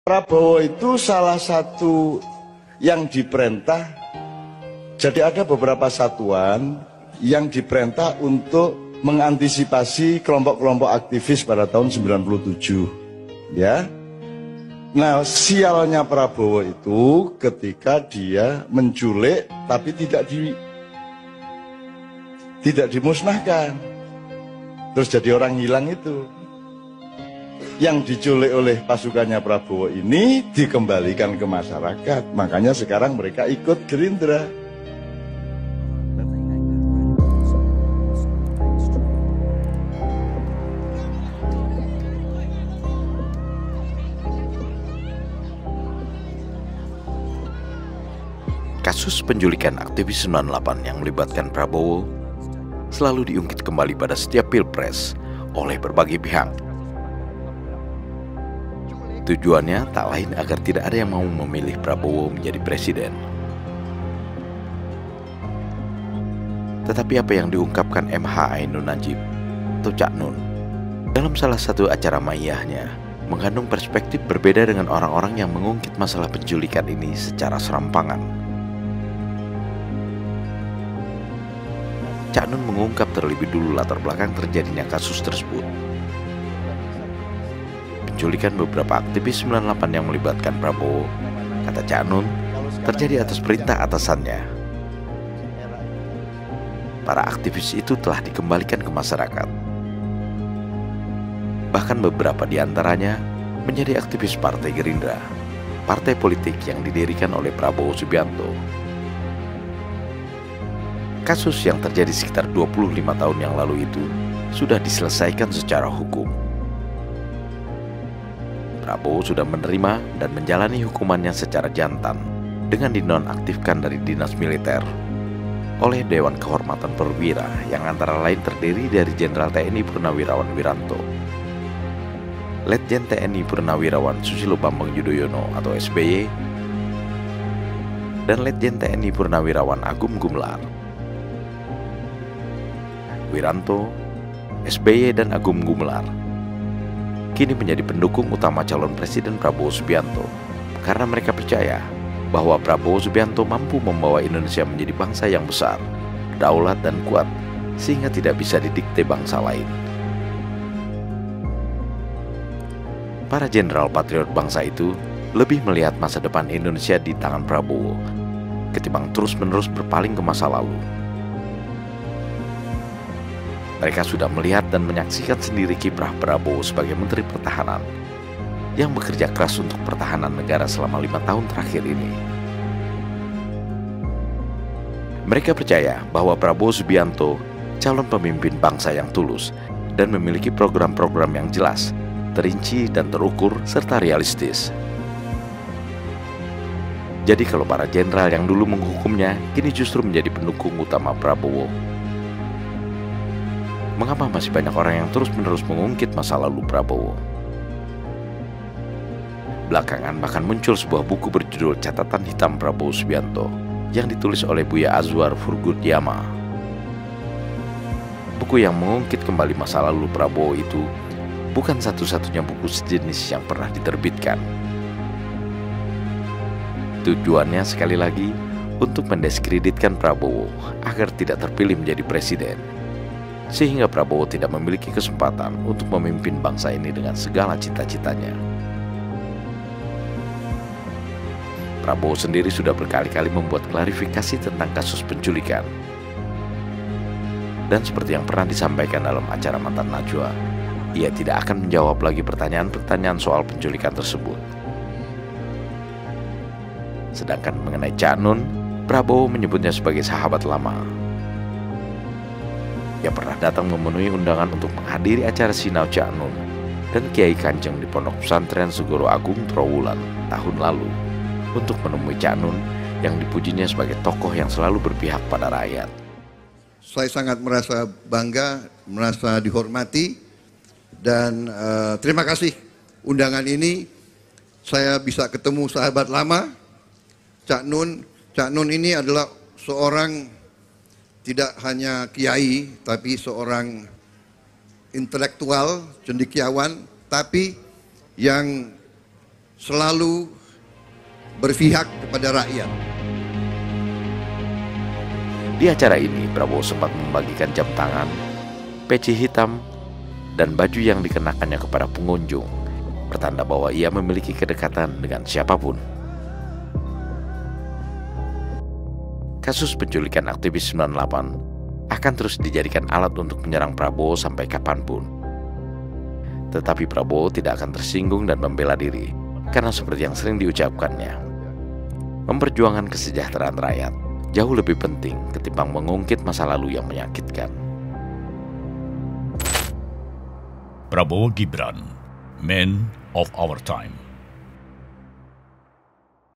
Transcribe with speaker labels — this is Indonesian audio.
Speaker 1: Prabowo itu salah satu yang diperintah, jadi ada beberapa satuan yang diperintah untuk mengantisipasi kelompok-kelompok aktivis pada tahun 97, ya. Nah, sialnya Prabowo itu ketika dia menculik tapi tidak dimusnahkan, terus jadi orang hilang itu. Yang diculik oleh pasukannya Prabowo ini dikembalikan ke masyarakat, makanya sekarang mereka ikut Gerindra.
Speaker 2: Kasus penculikan aktivis 98 yang melibatkan Prabowo selalu diungkit kembali pada setiap pilpres oleh berbagai pihak. Tujuannya tak lain agar tidak ada yang mau memilih Prabowo menjadi presiden. Tetapi apa yang diungkapkan MH Ainun Najib atau Cak Nun dalam salah satu acara maiyahnya mengandung perspektif berbeda dengan orang-orang yang mengungkit masalah penculikan ini secara serampangan. Cak Nun mengungkap terlebih dulu latar belakang terjadinya kasus tersebut. Penculikan beberapa aktivis 98 yang melibatkan Prabowo, kata Cak Nun, terjadi atas perintah atasannya. Para aktivis itu telah dikembalikan ke masyarakat. Bahkan beberapa di antaranya menjadi aktivis Partai Gerindra, partai politik yang didirikan oleh Prabowo Subianto. Kasus yang terjadi sekitar 25 tahun yang lalu itu sudah diselesaikan secara hukum. Prabowo sudah menerima dan menjalani hukumannya secara jantan dengan dinonaktifkan dari dinas militer oleh Dewan Kehormatan Perwira yang antara lain terdiri dari Jenderal TNI Purnawirawan Wiranto, Letjen TNI Purnawirawan Susilo Bambang Yudhoyono atau SBY, dan Letjen TNI Purnawirawan Agung Gumelar. Wiranto, SBY, dan Agung Gumelar kini menjadi pendukung utama calon Presiden Prabowo Subianto karena mereka percaya bahwa Prabowo Subianto mampu membawa Indonesia menjadi bangsa yang besar, berdaulat dan kuat sehingga tidak bisa didikte bangsa lain. Para jenderal patriot bangsa itu lebih melihat masa depan Indonesia di tangan Prabowo ketimbang terus-menerus berpaling ke masa lalu. Mereka sudah melihat dan menyaksikan sendiri kiprah Prabowo sebagai Menteri Pertahanan yang bekerja keras untuk pertahanan negara selama 5 tahun terakhir ini. Mereka percaya bahwa Prabowo Subianto calon pemimpin bangsa yang tulus dan memiliki program-program yang jelas, terinci dan terukur serta realistis. Jadi kalau para jenderal yang dulu menghukumnya kini justru menjadi pendukung utama Prabowo, mengapa masih banyak orang yang terus-menerus mengungkit masa lalu Prabowo? Belakangan bahkan muncul sebuah buku berjudul Catatan Hitam Prabowo Subianto yang ditulis oleh Buya Azwar Furgudyama. Buku yang mengungkit kembali masa lalu Prabowo itu bukan satu-satunya buku sejenis yang pernah diterbitkan. Tujuannya sekali lagi untuk mendiskreditkan Prabowo agar tidak terpilih menjadi presiden, sehingga Prabowo tidak memiliki kesempatan untuk memimpin bangsa ini dengan segala cita-citanya. Prabowo sendiri sudah berkali-kali membuat klarifikasi tentang kasus penculikan. Dan seperti yang pernah disampaikan dalam acara Mantan Najwa, ia tidak akan menjawab lagi pertanyaan-pertanyaan soal penculikan tersebut. Sedangkan mengenai Cak Nun, Prabowo menyebutnya sebagai sahabat lama. Ia pernah datang memenuhi undangan untuk menghadiri acara Sinau Cak Nun dan Kiai Kanjeng di Pondok Pesantren Segoro Agung Trowulan tahun lalu untuk menemui Cak Nun yang dipujinya sebagai tokoh yang selalu berpihak pada rakyat.
Speaker 3: Saya sangat merasa bangga, merasa dihormati, dan terima kasih undangan ini. Saya bisa ketemu sahabat lama, Cak Nun. Cak Nun ini adalah seorang tidak hanya kiai, tapi seorang intelektual, cendekiawan, tapi yang selalu berpihak kepada rakyat.
Speaker 2: Di acara ini, Prabowo sempat membagikan jam tangan, peci hitam, dan baju yang dikenakannya kepada pengunjung, pertanda bahwa ia memiliki kedekatan dengan siapapun. Kasus penculikan aktivis 98 akan terus dijadikan alat untuk menyerang Prabowo sampai kapanpun. Tetapi Prabowo tidak akan tersinggung dan membela diri, karena seperti yang sering diucapkannya, memperjuangkan kesejahteraan rakyat jauh lebih penting ketimbang mengungkit masa lalu yang menyakitkan.
Speaker 4: Prabowo Gibran, men of our time.